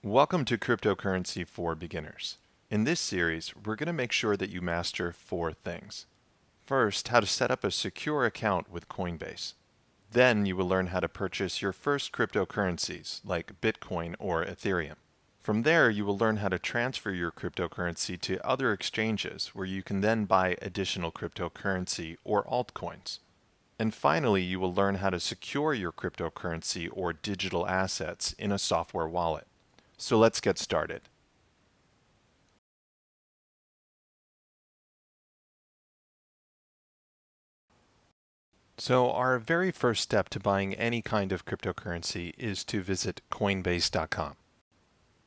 Welcome to Cryptocurrency for Beginners. In this series, we're going to make sure that you master 4 things. First, how to set up a secure account with Coinbase. Then you will learn how to purchase your first cryptocurrencies like Bitcoin or Ethereum. From there, you will learn how to transfer your cryptocurrency to other exchanges where you can then buy additional cryptocurrency or altcoins. And finally, you will learn how to secure your cryptocurrency or digital assets in a software wallet. So let's get started. So our very first step to buying any kind of cryptocurrency is to visit Coinbase.com.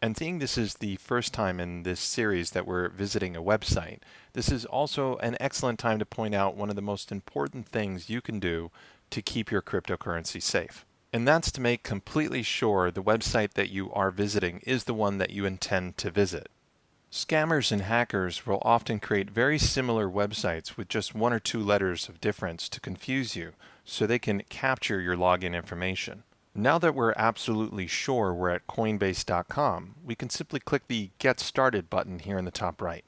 And seeing this is the first time in this series that we're visiting a website, this is also an excellent time to point out one of the most important things you can do to keep your cryptocurrency safe. And that's to make completely sure the website that you are visiting is the one that you intend to visit. Scammers and hackers will often create very similar websites with just 1 or 2 letters of difference to confuse you, so they can capture your login information. Now that we're absolutely sure we're at Coinbase.com, we can simply click the Get Started button here in the top right.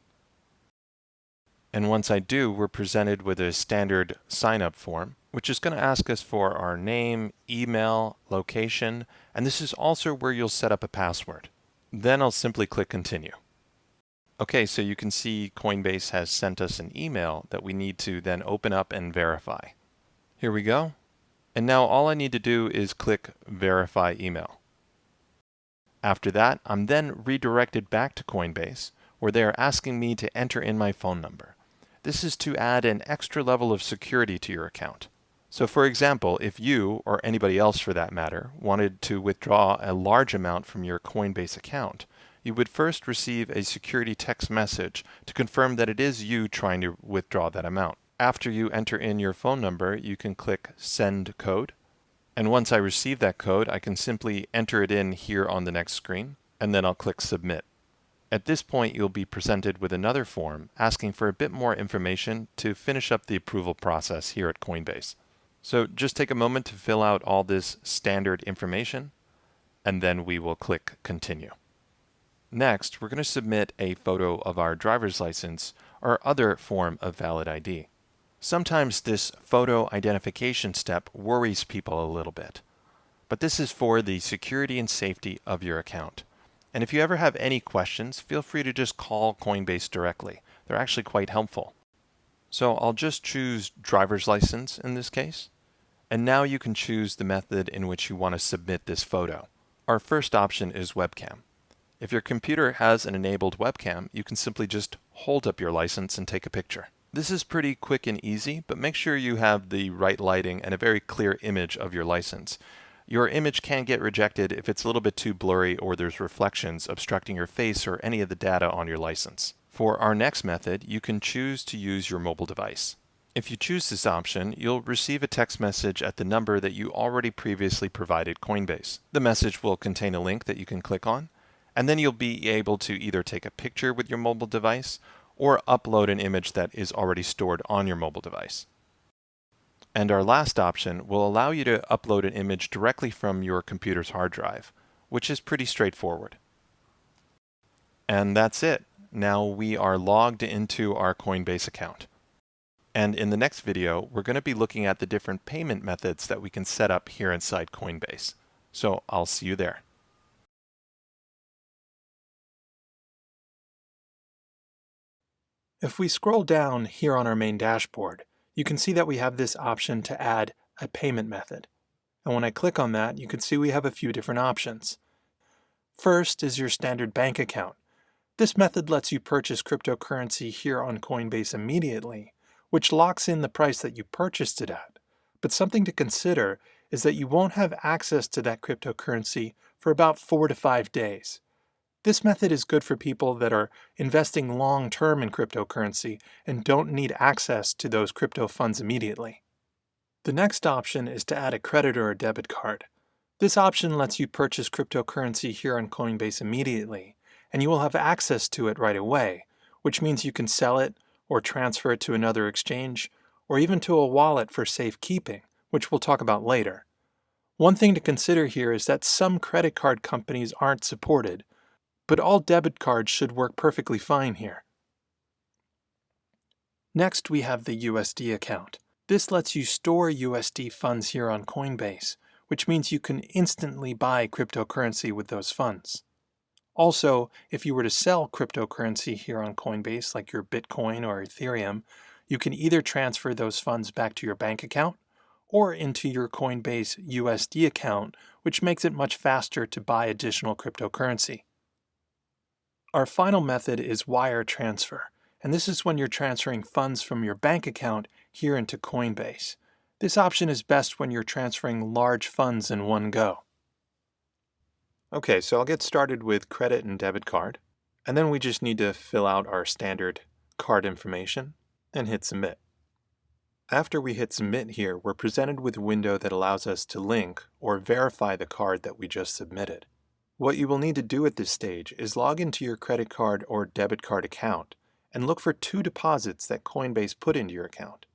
And once I do, we're presented with a standard sign-up form, which is going to ask us for our name, email, location, and this is also where you'll set up a password. Then I'll simply click Continue. Okay, so you can see Coinbase has sent us an email that we need to then open up and verify. Here we go. And now all I need to do is click Verify Email. After that, I'm then redirected back to Coinbase, where they are asking me to enter in my phone number. This is to add an extra level of security to your account. So for example, if you, or anybody else for that matter, wanted to withdraw a large amount from your Coinbase account, you would first receive a security text message to confirm that it is you trying to withdraw that amount. After you enter in your phone number, you can click Send Code. And once I receive that code, I can simply enter it in here on the next screen, and then I'll click Submit. At this point, you'll be presented with another form asking for a bit more information to finish up the approval process here at Coinbase. So just take a moment to fill out all this standard information, and then we will click Continue. Next, we're going to submit a photo of our driver's license or other form of valid ID. Sometimes this photo identification step worries people a little bit, but this is for the security and safety of your account. And if you ever have any questions, feel free to just call Coinbase directly. They're actually quite helpful. So I'll just choose driver's license in this case. And now you can choose the method in which you want to submit this photo. Our first option is webcam. If your computer has an enabled webcam, you can simply just hold up your license and take a picture. This is pretty quick and easy, but make sure you have the right lighting and a very clear image of your license. Your image can get rejected if it's a little bit too blurry or there's reflections obstructing your face or any of the data on your license. For our next method, you can choose to use your mobile device. If you choose this option, you'll receive a text message at the number that you already previously provided Coinbase. The message will contain a link that you can click on, and then you'll be able to either take a picture with your mobile device or upload an image that is already stored on your mobile device. And our last option will allow you to upload an image directly from your computer's hard drive, which is pretty straightforward. And that's it. Now we are logged into our Coinbase account. And in the next video, we're going to be looking at the different payment methods that we can set up here inside Coinbase. So I'll see you there. If we scroll down here on our main dashboard, you can see that we have this option to add a payment method. And when I click on that, you can see we have a few different options. First is your standard bank account. This method lets you purchase cryptocurrency here on Coinbase immediately, which locks in the price that you purchased it at. But something to consider is that you won't have access to that cryptocurrency for about 4 to 5 days. This method is good for people that are investing long-term in cryptocurrency and don't need access to those crypto funds immediately. The next option is to add a credit or a debit card. This option lets you purchase cryptocurrency here on Coinbase immediately, and you will have access to it right away, which means you can sell it or transfer it to another exchange, or even to a wallet for safekeeping, which we'll talk about later. One thing to consider here is that some credit card companies aren't supported, but all debit cards should work perfectly fine here. Next, we have the USD account. This lets you store USD funds here on Coinbase, which means you can instantly buy cryptocurrency with those funds. Also, if you were to sell cryptocurrency here on Coinbase, like your Bitcoin or Ethereum, you can either transfer those funds back to your bank account or into your Coinbase USD account, which makes it much faster to buy additional cryptocurrency. Our final method is wire transfer, and this is when you're transferring funds from your bank account here into Coinbase. This option is best when you're transferring large funds in one go. Okay, so I'll get started with credit and debit card, and then we just need to fill out our standard card information and hit submit. After we hit submit here, we're presented with a window that allows us to link or verify the card that we just submitted. What you will need to do at this stage is log into your credit card or debit card account and look for 2 deposits that Coinbase put into your account.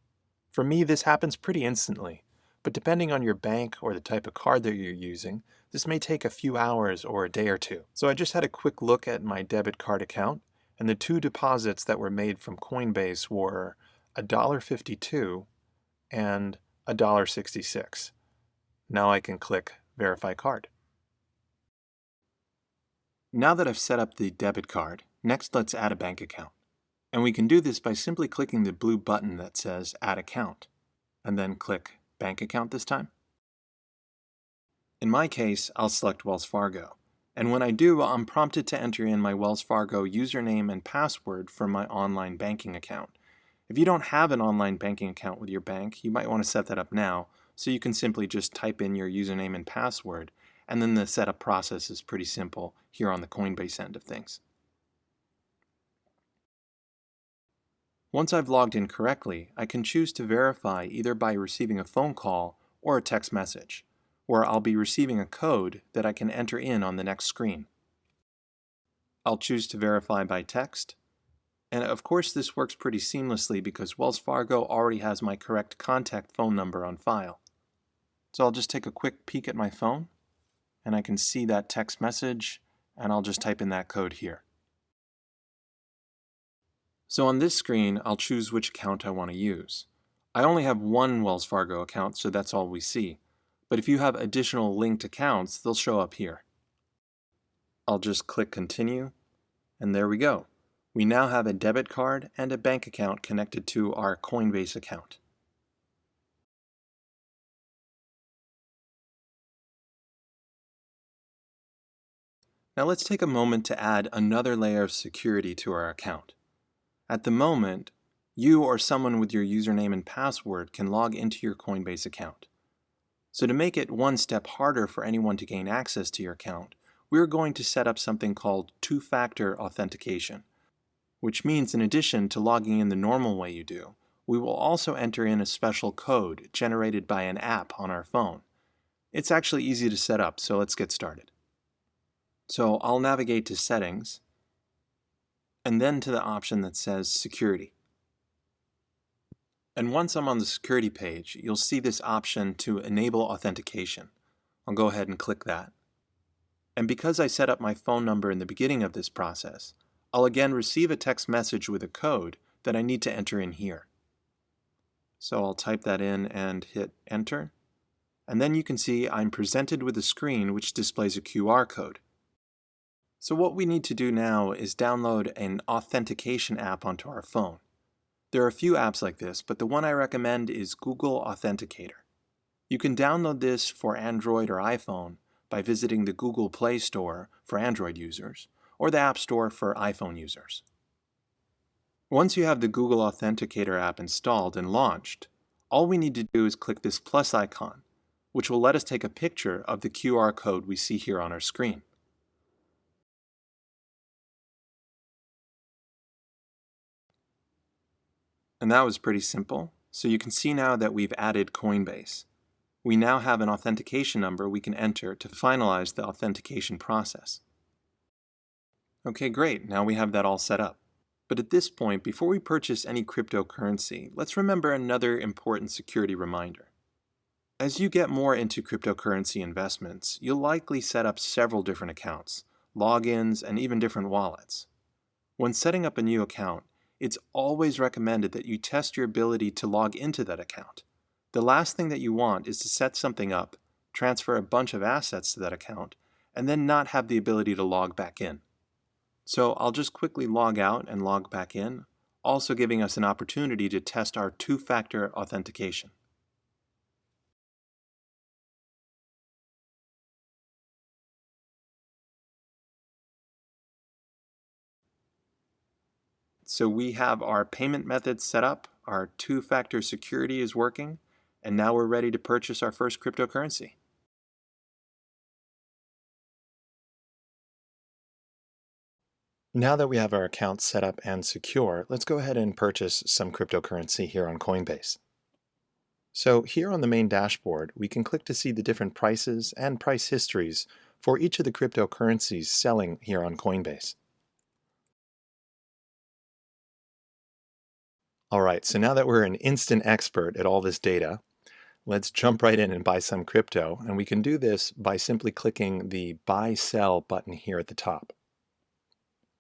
For me, this happens pretty instantly, but depending on your bank or the type of card that you're using, this may take a few hours or a day or two. So I just had a quick look at my debit card account, and the 2 deposits that were made from Coinbase were $1.52 and $1.66. Now I can click Verify Card. Now that I've set up the debit card, next let's add a bank account. And we can do this by simply clicking the blue button that says Add Account, and then click Bank Account this time. In my case, I'll select Wells Fargo, and when I do, I'm prompted to enter in my Wells Fargo username and password for my online banking account. If you don't have an online banking account with your bank, you might want to set that up now, so you can simply just type in your username and password, and then the setup process is pretty simple here on the Coinbase end of things. Once I've logged in correctly, I can choose to verify either by receiving a phone call or a text message, where I'll be receiving a code that I can enter in on the next screen. I'll choose to verify by text, and of course this works pretty seamlessly because Wells Fargo already has my correct contact phone number on file. So I'll just take a quick peek at my phone, and I can see that text message, and I'll just type in that code here. So on this screen, I'll choose which account I want to use. I only have one Wells Fargo account, so that's all we see. But if you have additional linked accounts, they'll show up here. I'll just click Continue, and there we go. We now have a debit card and a bank account connected to our Coinbase account. Now let's take a moment to add another layer of security to our account. At the moment, you or someone with your username and password can log into your Coinbase account. So to make it one step harder for anyone to gain access to your account, we're going to set up something called Factor Authentication, which means in addition to logging in the normal way you do, we will also enter in a special code generated by an app on our phone. It's actually easy to set up, so let's get started. So I'll navigate to Settings, and then to the option that says Security. And once I'm on the security page, you'll see this option to enable authentication. I'll go ahead and click that. And because I set up my phone number in the beginning of this process, I'll again receive a text message with a code that I need to enter in here. So I'll type that in and hit Enter. And then you can see I'm presented with a screen which displays a QR code. So what we need to do now is download an authentication app onto our phone. There are a few apps like this, but the one I recommend is Google Authenticator. You can download this for Android or iPhone by visiting the Google Play Store for Android users or the App Store for iPhone users. Once you have the Google Authenticator app installed and launched, all we need to do is click this plus icon, which will let us take a picture of the QR code we see here on our screen. And that was pretty simple. So you can see now that we've added Coinbase. We now have an authentication number we can enter to finalize the authentication process. Okay, great. Now we have that all set up. But at this point, before we purchase any cryptocurrency, let's remember another important security reminder. As you get more into cryptocurrency investments, you'll likely set up several different accounts, logins, and even different wallets. When setting up a new account, it's always recommended that you test your ability to log into that account. The last thing that you want is to set something up, transfer a bunch of assets to that account, and then not have the ability to log back in. So I'll just quickly log out and log back in, also giving us an opportunity to test our two-factor authentication. So we have our payment methods set up, our two-factor security is working, and now we're ready to purchase our first cryptocurrency. Now that we have our account set up and secure, let's go ahead and purchase some cryptocurrency here on Coinbase. So here on the main dashboard, we can click to see the different prices and price histories for each of the cryptocurrencies selling here on Coinbase. All right, so now that we're an instant expert at all this data, let's jump right in and buy some crypto. And we can do this by simply clicking the Buy Sell button here at the top.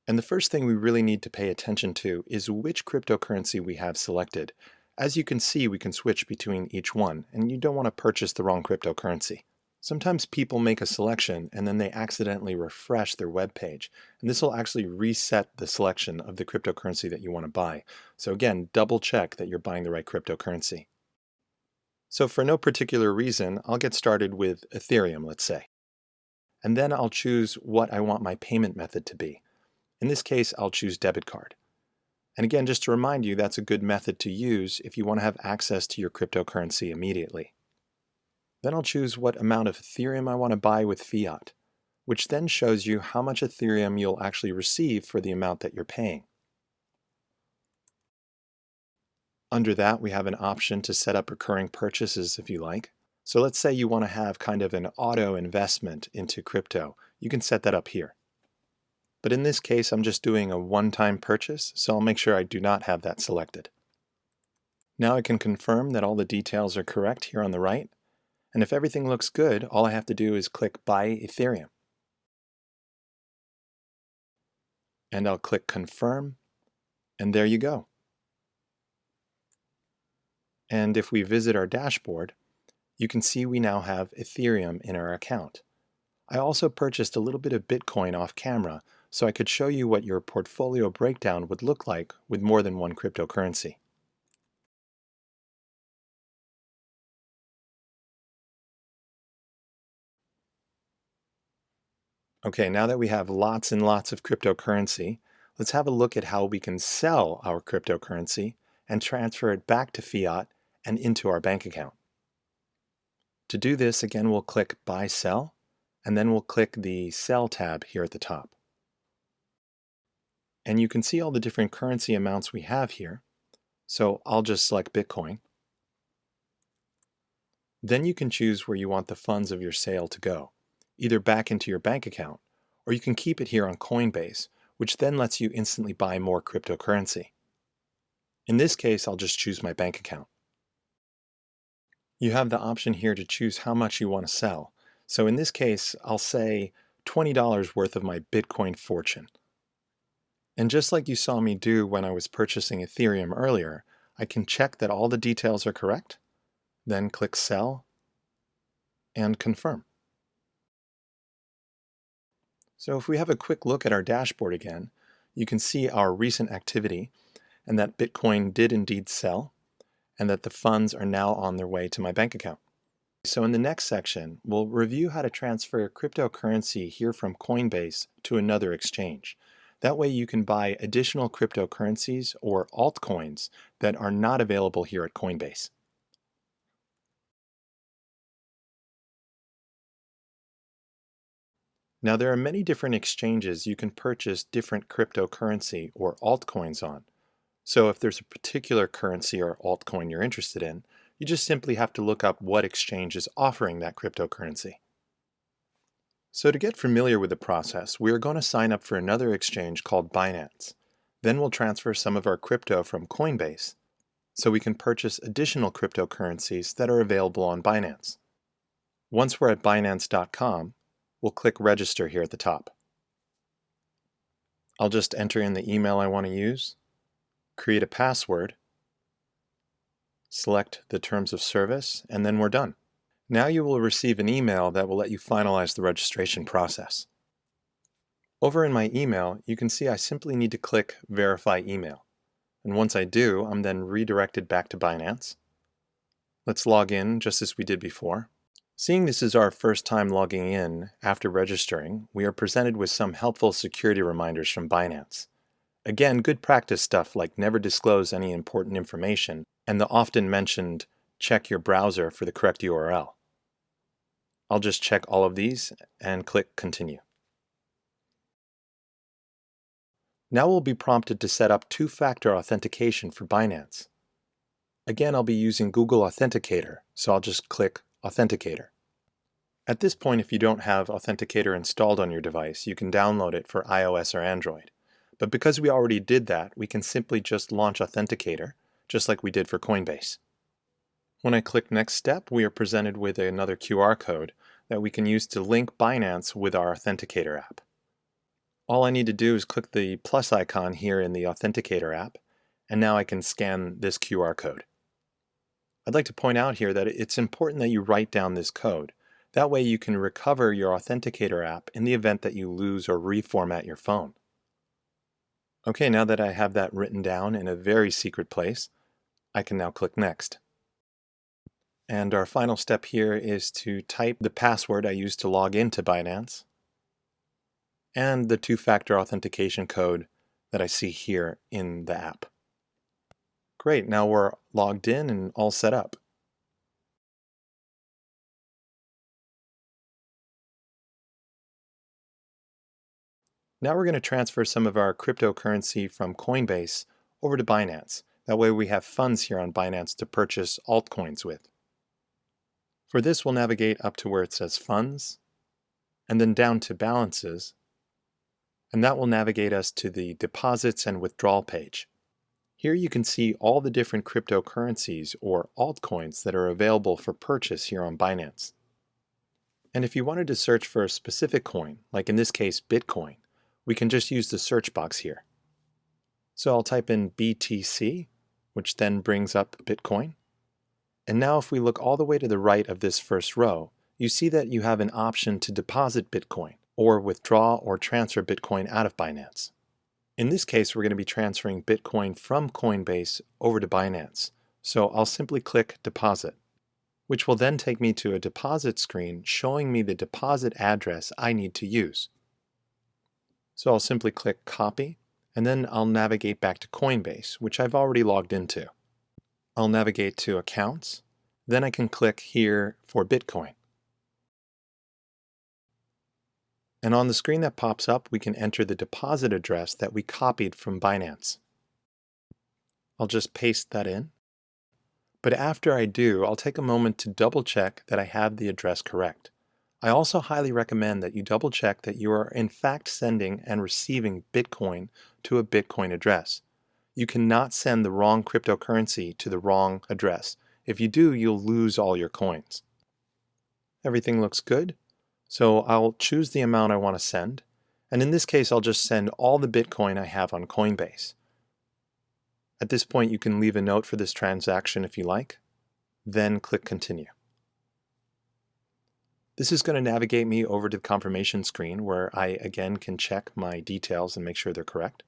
And the first thing we really need to pay attention to is which cryptocurrency we have selected. As you can see, we can switch between each one, and you don't want to purchase the wrong cryptocurrency. Sometimes people make a selection and then they accidentally refresh their web page, and this will actually reset the selection of the cryptocurrency that you want to buy. So again, double check that you're buying the right cryptocurrency. So for no particular reason, I'll get started with Ethereum, let's say. And then I'll choose what I want my payment method to be. In this case, I'll choose debit card. And again, just to remind you, that's a good method to use if you want to have access to your cryptocurrency immediately. Then I'll choose what amount of Ethereum I want to buy with fiat, which then shows you how much Ethereum you'll actually receive for the amount that you're paying. Under that, we have an option to set up recurring purchases if you like. So let's say you want to have kind of an auto investment into crypto. You can set that up here. But in this case, I'm just doing a one-time purchase, so I'll make sure I do not have that selected. Now I can confirm that all the details are correct here on the right. And if everything looks good, all I have to do is click Buy Ethereum. And I'll click Confirm, and there you go. And if we visit our dashboard, you can see we now have Ethereum in our account. I also purchased a little bit of Bitcoin off camera, so I could show you what your portfolio breakdown would look like with more than one cryptocurrency. Okay, now that we have lots and lots of cryptocurrency, let's have a look at how we can sell our cryptocurrency and transfer it back to fiat and into our bank account. To do this, again, we'll click Buy Sell, and then we'll click the Sell tab here at the top. And you can see all the different currency amounts we have here. So I'll just select Bitcoin. Then you can choose where you want the funds of your sale to go, either back into your bank account, or you can keep it here on Coinbase, which then lets you instantly buy more cryptocurrency. In this case, I'll just choose my bank account. You have the option here to choose how much you want to sell. So in this case, I'll say $20 worth of my Bitcoin fortune. And just like you saw me do when I was purchasing Ethereum earlier, I can check that all the details are correct, then click Sell and Confirm. So if we have a quick look at our dashboard again, you can see our recent activity and that Bitcoin did indeed sell and that the funds are now on their way to my bank account. So in the next section, we'll review how to transfer cryptocurrency here from Coinbase to another exchange. That way you can buy additional cryptocurrencies or altcoins that are not available here at Coinbase. Now there are many different exchanges you can purchase different cryptocurrency or altcoins on. So if there's a particular currency or altcoin you're interested in, you just simply have to look up what exchange is offering that cryptocurrency. So to get familiar with the process, we are going to sign up for another exchange called Binance. Then we'll transfer some of our crypto from Coinbase so we can purchase additional cryptocurrencies that are available on Binance. Once we're at Binance.com, we'll click Register here at the top. I'll just enter in the email I want to use, create a password, select the terms of service, and then we're done. Now you will receive an email that will let you finalize the registration process. Over in my email, you can see I simply need to click Verify Email. And once I do, I'm then redirected back to Binance. Let's log in just as we did before. Seeing this is our first time logging in after registering, we are presented with some helpful security reminders from Binance. Again, good practice stuff like never disclose any important information and the often mentioned check your browser for the correct URL. I'll just check all of these and click Continue. Now we'll be prompted to set up two-factor authentication for Binance. Again, I'll be using Google Authenticator, so I'll just click Authenticator. At this point, if you don't have Authenticator installed on your device, you can download it for iOS or Android. But because we already did that, we can simply just launch Authenticator, just like we did for Coinbase. When I click Next Step, we are presented with another QR code that we can use to link Binance with our Authenticator app. All I need to do is click the plus icon here in the Authenticator app, and now I can scan this QR code. I'd like to point out here that it's important that you write down this code. That way you can recover your Authenticator app in the event that you lose or reformat your phone. Okay, now that I have that written down in a very secret place, I can now click Next. And our final step here is to type the password I used to log into Binance and the two-factor authentication code that I see here in the app. Great, now we're logged in and all set up. Now we're going to transfer some of our cryptocurrency from Coinbase over to Binance. That way we have funds here on Binance to purchase altcoins with. For this, we'll navigate up to where it says Funds, and then down to Balances, and that will navigate us to the Deposits and Withdrawal page. Here you can see all the different cryptocurrencies or altcoins that are available for purchase here on Binance. And if you wanted to search for a specific coin, like in this case Bitcoin, we can just use the search box here. So I'll type in BTC, which then brings up Bitcoin. And now if we look all the way to the right of this first row, you see that you have an option to deposit Bitcoin or withdraw or transfer Bitcoin out of Binance. In this case, we're going to be transferring Bitcoin from Coinbase over to Binance. So I'll simply click Deposit, which will then take me to a deposit screen showing me the deposit address I need to use. So I'll simply click Copy, and then I'll navigate back to Coinbase, which I've already logged into. I'll navigate to Accounts, then I can click here for Bitcoin. And on the screen that pops up, we can enter the deposit address that we copied from Binance. I'll just paste that in. But after I do, I'll take a moment to double check that I have the address correct. I also highly recommend that you double check that you are in fact sending and receiving Bitcoin to a Bitcoin address. You cannot send the wrong cryptocurrency to the wrong address. If you do, you'll lose all your coins. Everything looks good. So I'll choose the amount I want to send, and in this case I'll just send all the Bitcoin I have on Coinbase. At this point you can leave a note for this transaction if you like, then click Continue. This is going to navigate me over to the confirmation screen where I again can check my details and make sure they're correct.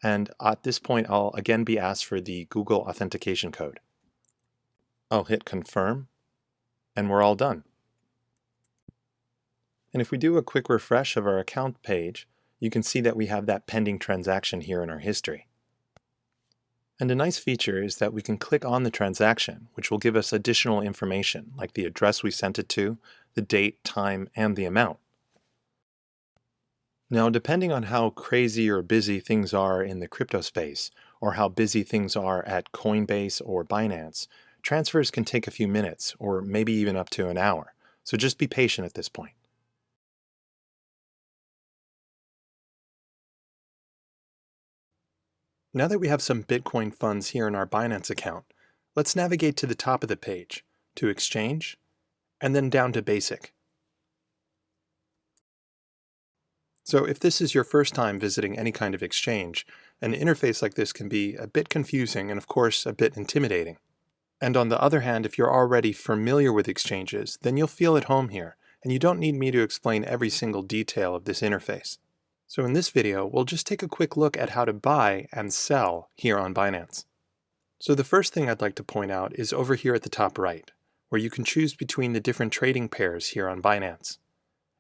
And at this point I'll again be asked for the Google Authentication code. I'll hit Confirm, and we're all done. And if we do a quick refresh of our account page, you can see that we have that pending transaction here in our history. And a nice feature is that we can click on the transaction, which will give us additional information, like the address we sent it to, the date, time, and the amount. Now, depending on how crazy or busy things are in the crypto space, or how busy things are at Coinbase or Binance, transfers can take a few minutes, or maybe even up to an hour. So just be patient at this point. Now that we have some Bitcoin funds here in our Binance account, let's navigate to the top of the page, to Exchange, and then down to Basic. So if this is your first time visiting any kind of exchange, an interface like this can be a bit confusing and of course a bit intimidating. And on the other hand, if you're already familiar with exchanges, then you'll feel at home here, and you don't need me to explain every single detail of this interface. So in this video, we'll just take a quick look at how to buy and sell here on Binance. So the first thing I'd like to point out is over here at the top right, where you can choose between the different trading pairs here on Binance.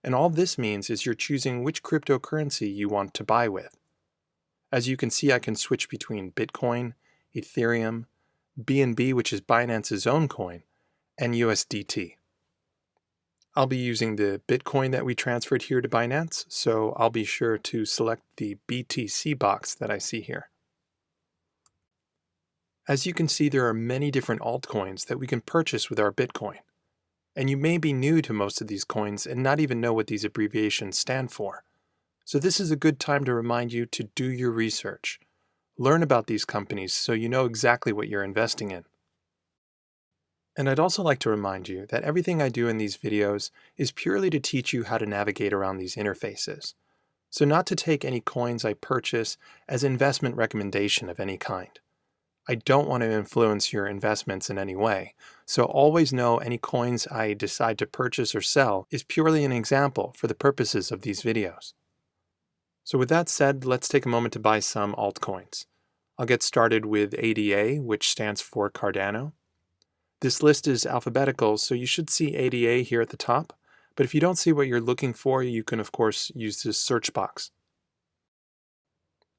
And all this means is you're choosing which cryptocurrency you want to buy with. As you can see, I can switch between Bitcoin, Ethereum, BNB, which is Binance's own coin, and USDT. I'll be using the Bitcoin that we transferred here to Binance, so I'll be sure to select the BTC box that I see here. As you can see, there are many different altcoins that we can purchase with our Bitcoin. And you may be new to most of these coins and not even know what these abbreviations stand for. So this is a good time to remind you to do your research. Learn about these companies so you know exactly what you're investing in. And I'd also like to remind you that everything I do in these videos is purely to teach you how to navigate around these interfaces. So not to take any coins I purchase as investment recommendation of any kind. I don't want to influence your investments in any way, so always know any coins I decide to purchase or sell is purely an example for the purposes of these videos. So with that said, let's take a moment to buy some altcoins. I'll get started with ADA, which stands for Cardano. This list is alphabetical, so you should see ADA here at the top, but if you don't see what you're looking for, you can of course use this search box.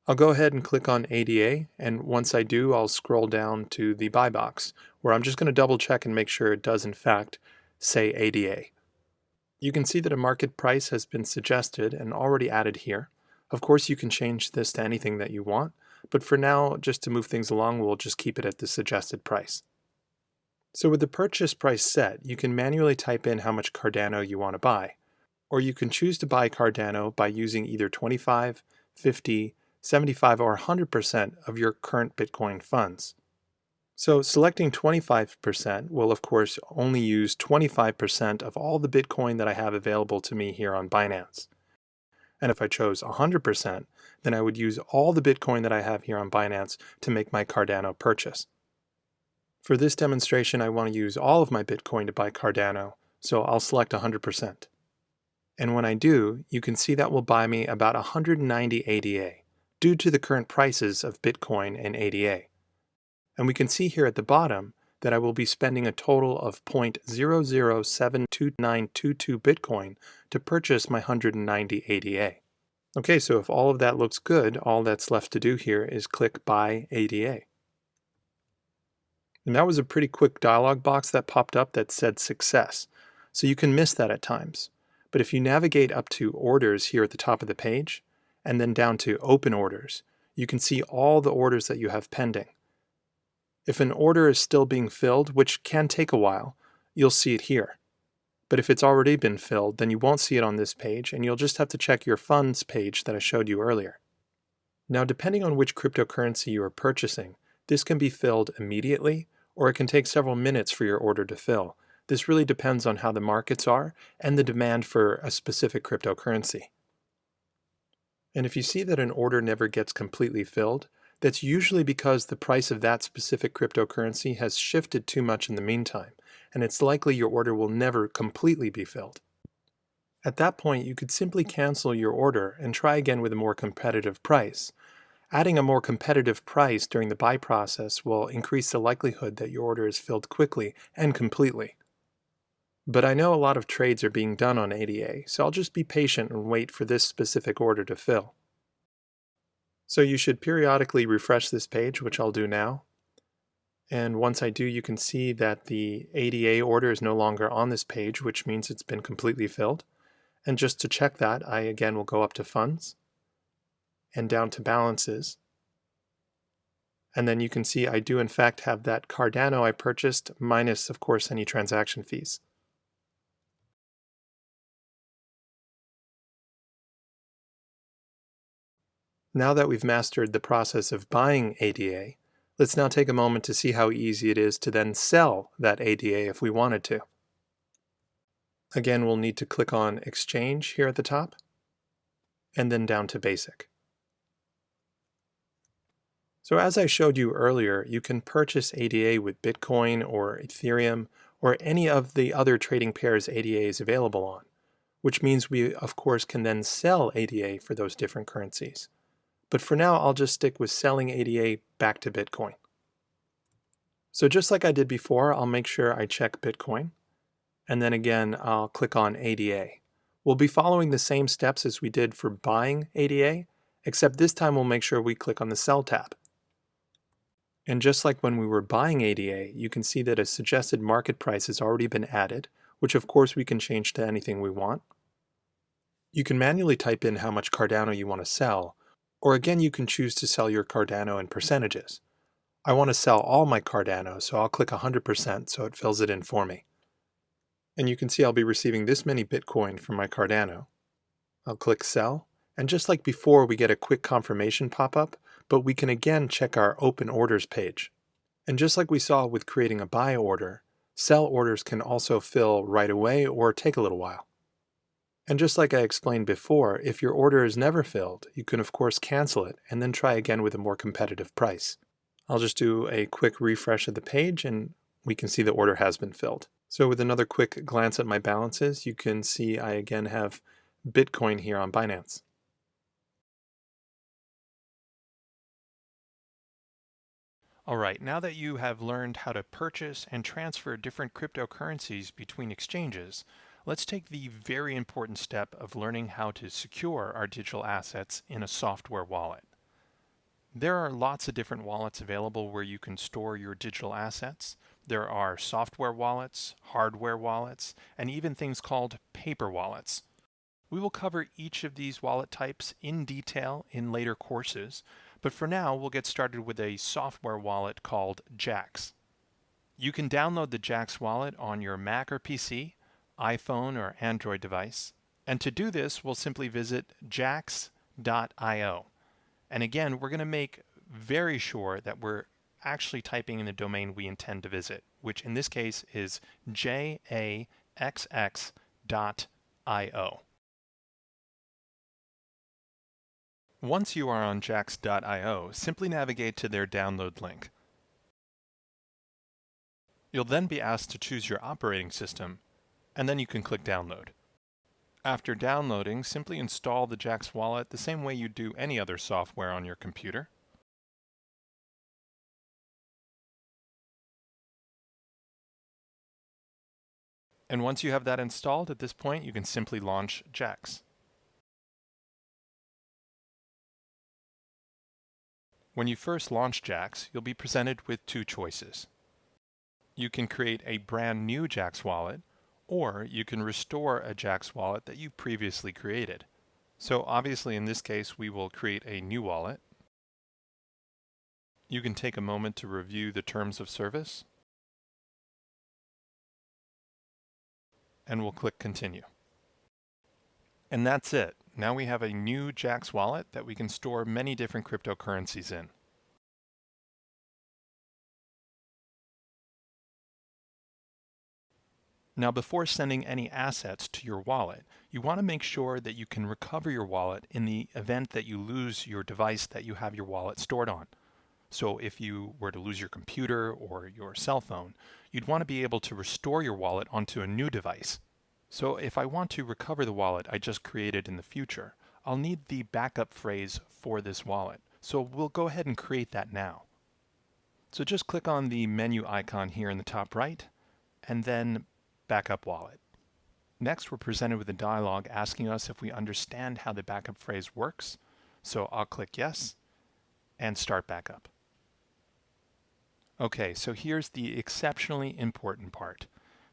I'll go ahead and click on ADA, and once I do, I'll scroll down to the buy box, where I'm just going to double check and make sure it does in fact say ADA. You can see that a market price has been suggested and already added here. Of course, you can change this to anything that you want, but for now, just to move things along, we'll just keep it at the suggested price. So with the purchase price set, you can manually type in how much Cardano you want to buy, or you can choose to buy Cardano by using either 25, 50, 75 or 100% of your current Bitcoin funds. So selecting 25% will of course only use 25% of all the Bitcoin that I have available to me here on Binance. And if I chose 100%, then I would use all the Bitcoin that I have here on Binance to make my Cardano purchase. For this demonstration, I want to use all of my Bitcoin to buy Cardano, so I'll select 100%. And when I do, you can see that will buy me about 190 ADA. Due to the current prices of Bitcoin and ADA. And we can see here at the bottom that I will be spending a total of 0.0072922 Bitcoin to purchase my 190 ADA. Okay, so if all of that looks good, all that's left to do here is click Buy ADA. And that was a pretty quick dialog box that popped up that said Success. So you can miss that at times. But if you navigate up to Orders here at the top of the page, and then down to Open Orders, you can see all the orders that you have pending. If an order is still being filled, which can take a while, you'll see it here. But if it's already been filled, then you won't see it on this page, and you'll just have to check your funds page that I showed you earlier. Now, depending on which cryptocurrency you are purchasing, this can be filled immediately, or it can take several minutes for your order to fill. This really depends on how the markets are and the demand for a specific cryptocurrency. And if you see that an order never gets completely filled, that's usually because the price of that specific cryptocurrency has shifted too much in the meantime, and it's likely your order will never completely be filled. At that point, you could simply cancel your order and try again with a more competitive price. Adding a more competitive price during the buy process will increase the likelihood that your order is filled quickly and completely. But I know a lot of trades are being done on ADA, so I'll just be patient and wait for this specific order to fill. So you should periodically refresh this page, which I'll do now. And once I do, you can see that the ADA order is no longer on this page, which means it's been completely filled. And just to check that, I again will go up to Funds and down to Balances. And then you can see I do in fact have that Cardano I purchased, minus of course any transaction fees. Now that we've mastered the process of buying ADA, let's now take a moment to see how easy it is to then sell that ADA if we wanted to. Again, we'll need to click on Exchange here at the top. and then down to basic. So as I showed you earlier, you can purchase ADA with Bitcoin or Ethereum or any of the other trading pairs ADA is available on, which means we of course can then sell ADA for those different currencies. But for now, I'll just stick with selling ADA back to Bitcoin. So just like I did before, I'll make sure I check Bitcoin, and then again, I'll click on ADA. We'll be following the same steps as we did for buying ADA, except this time we'll make sure we click on the Sell tab. And just like when we were buying ADA, you can see that a suggested market price has already been added, which of course we can change to anything we want. You can manually type in how much Cardano you want to sell, or again you can choose to sell your Cardano in percentages. I want to sell all my Cardano, so I'll click 100% so it fills it in for me. And you can see I'll be receiving this many Bitcoin from my Cardano. I'll click Sell, and just like before we get a quick confirmation pop-up, but we can again check our Open Orders page. And just like we saw with creating a buy order, sell orders can also fill right away or take a little while. And just like I explained before, if your order is never filled, you can of course cancel it and then try again with a more competitive price. I'll just do a quick refresh of the page and we can see the order has been filled. So with another quick glance at my balances, you can see I again have Bitcoin here on Binance. All right, now that you have learned how to purchase and transfer different cryptocurrencies between exchanges, let's take the very important step of learning how to secure our digital assets in a software wallet. There are lots of different wallets available where you can store your digital assets. There are software wallets, hardware wallets, and even things called paper wallets. We will cover each of these wallet types in detail in later courses, but for now we'll get started with a software wallet called Jaxx. You can download the Jaxx wallet on your Mac or PC, iPhone or Android device, and to do this we'll simply visit jaxx.io. And again, we're going to make very sure that we're actually typing in the domain we intend to visit, which in this case is jaxx.io. Once you are on jaxx.io, simply navigate to their download link. You'll then be asked to choose your operating system, and then you can click download. After downloading, simply install the Jaxx wallet the same way you do any other software on your computer. And once you have that installed, at this point you can simply launch Jaxx. When you first launch Jaxx, you'll be presented with two choices. You can create a brand new Jaxx wallet, or you can restore a Jaxx wallet that you previously created. So obviously in this case we will create a new wallet. You can take a moment to review the terms of service, and we'll click Continue. And that's it. Now we have a new Jaxx wallet that we can store many different cryptocurrencies in. Now before sending any assets to your wallet, you want to make sure that you can recover your wallet in the event that you lose your device that you have your wallet stored on. So if you were to lose your computer or your cell phone, you'd want to be able to restore your wallet onto a new device. So if I want to recover the wallet I just created in the future, I'll need the backup phrase for this wallet. So we'll go ahead and create that now. So just click on the menu icon here in the top right, and then Backup Wallet. Next, we're presented with a dialog asking us if we understand how the backup phrase works. So I'll click Yes, and Start Backup. Okay, so here's the exceptionally important part.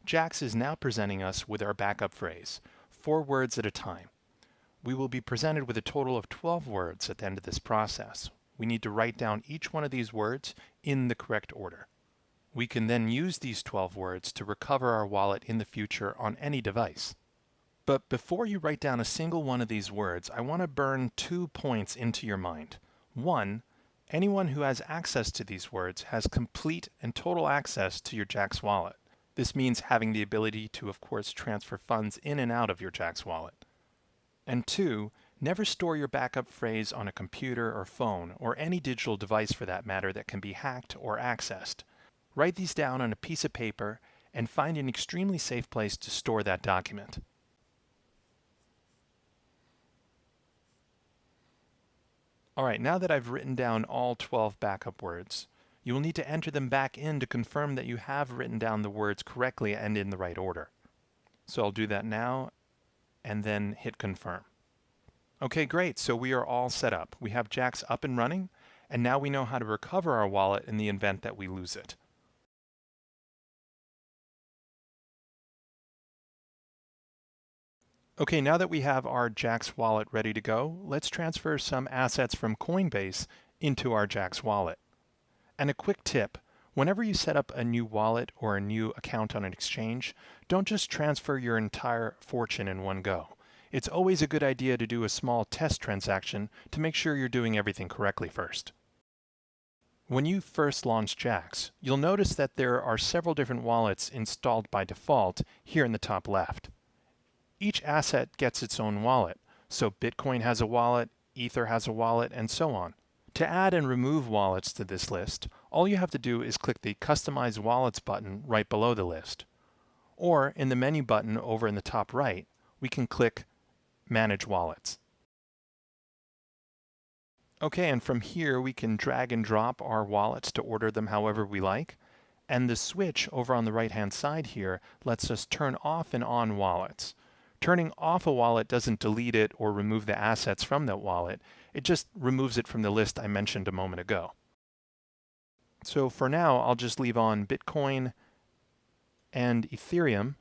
Jaxx is now presenting us with our backup phrase, 4 words at a time. We will be presented with a total of 12 words at the end of this process. We need to write down each one of these words in the correct order. We can then use these 12 words to recover our wallet in the future on any device. But before you write down a single one of these words, I want to burn 2 points into your mind. 1, anyone who has access to these words has complete and total access to your Jaxx wallet. This means having the ability to, of course, transfer funds in and out of your Jaxx wallet. And 2, Never store your backup phrase on a computer or phone, or any digital device for that matter that can be hacked or accessed. Write these down on a piece of paper and find an extremely safe place to store that document. Alright, now that I've written down all 12 backup words, you will need to enter them back in to confirm that you have written down the words correctly and in the right order. So I'll do that now and then hit confirm. Okay, great. So we are all set up. We have Jaxx up and running, and now we know how to recover our wallet in the event that we lose it. Okay, now that we have our Jaxx wallet ready to go, let's transfer some assets from Coinbase into our Jaxx wallet. And a quick tip, whenever you set up a new wallet or a new account on an exchange, don't just transfer your entire fortune in one go. It's always a good idea to do a small test transaction to make sure you're doing everything correctly first. When you first launch Jaxx, you'll notice that there are several different wallets installed by default here in the top left. Each asset gets its own wallet, so Bitcoin has a wallet, Ether has a wallet, and so on. To add and remove wallets to this list, all you have to do is click the Customize Wallets button right below the list. Or in the menu button over in the top right, we can click Manage Wallets. Okay, and from here we can drag and drop our wallets to order them however we like. And the switch over on the right-hand side here lets us turn off and on wallets. Turning off a wallet doesn't delete it or remove the assets from that wallet. It just removes it from the list I mentioned a moment ago. So for now, I'll just leave on Bitcoin and Ethereum.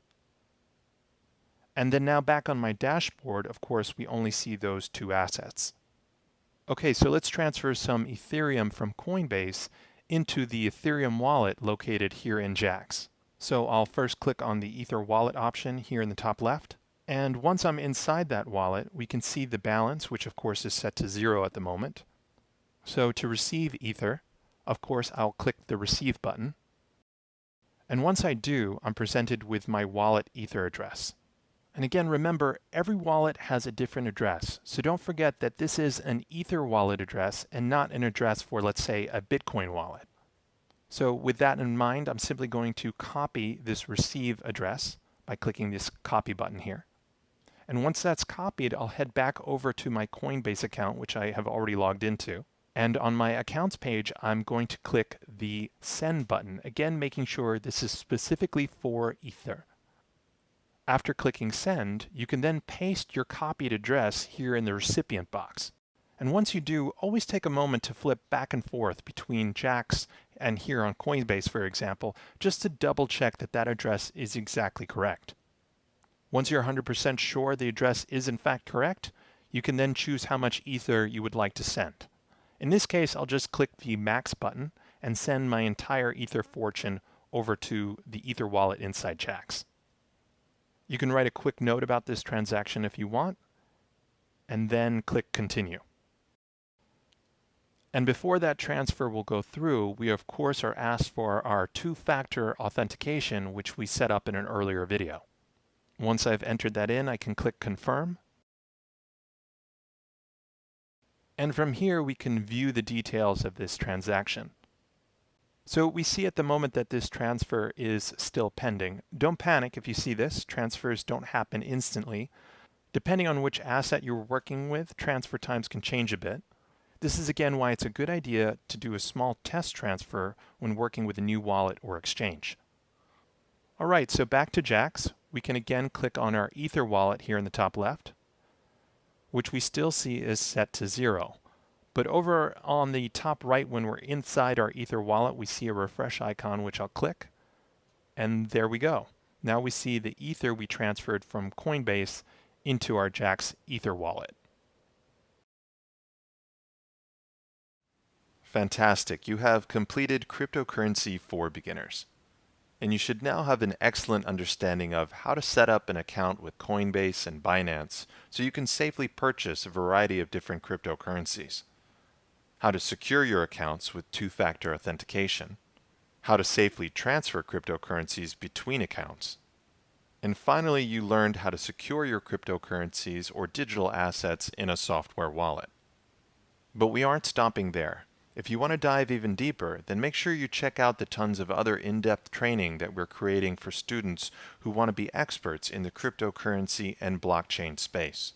And then now back on my dashboard, of course, we only see those two assets. Okay, so let's transfer some Ethereum from Coinbase into the Ethereum wallet located here in Jaxx. So I'll first click on the Ether wallet option here in the top left. And once I'm inside that wallet, we can see the balance, which of course is set to 0 at the moment. So to receive Ether, of course, I'll click the Receive button. And once I do, I'm presented with my wallet Ether address. And again, remember, every wallet has a different address. So don't forget that this is an Ether wallet address and not an address for, let's say, a Bitcoin wallet. So with that in mind, I'm simply going to copy this Receive address by clicking this Copy button here. And once that's copied, I'll head back over to my Coinbase account, which I have already logged into. And on my accounts page, I'm going to click the Send button, again making sure this is specifically for Ether. After clicking Send, you can then paste your copied address here in the recipient box. And once you do, always take a moment to flip back and forth between Jaxx and here on Coinbase, for example, just to double check that that address is exactly correct. Once you're 100% sure the address is in fact correct, you can then choose how much Ether you would like to send. In this case, I'll just click the Max button and send my entire Ether fortune over to the Ether wallet inside Jaxx. You can write a quick note about this transaction if you want, and then click Continue. And before that transfer will go through, we of course are asked for our two-factor authentication, which we set up in an earlier video. Once I've entered that in, I can click Confirm. And from here, we can view the details of this transaction. So we see at the moment that this transfer is still pending. Don't panic if you see this. Transfers don't happen instantly. Depending on which asset you're working with, transfer times can change a bit. This is again why it's a good idea to do a small test transfer when working with a new wallet or exchange. All right, so back to Jaxx. We can again click on our Ether wallet here in the top left, which we still see is set to 0. But over on the top right, when we're inside our Ether wallet, we see a refresh icon, which I'll click. And there we go. Now we see the Ether we transferred from Coinbase into our Jaxx Ether wallet. Fantastic. You have completed cryptocurrency for beginners. And you should now have an excellent understanding of how to set up an account with Coinbase and Binance so you can safely purchase a variety of different cryptocurrencies. How to secure your accounts with two-factor authentication. How to safely transfer cryptocurrencies between accounts. And finally, you learned how to secure your cryptocurrencies or digital assets in a software wallet. But we aren't stopping there. If you want to dive even deeper, then make sure you check out the tons of other in-depth training that we're creating for students who want to be experts in the cryptocurrency and blockchain space.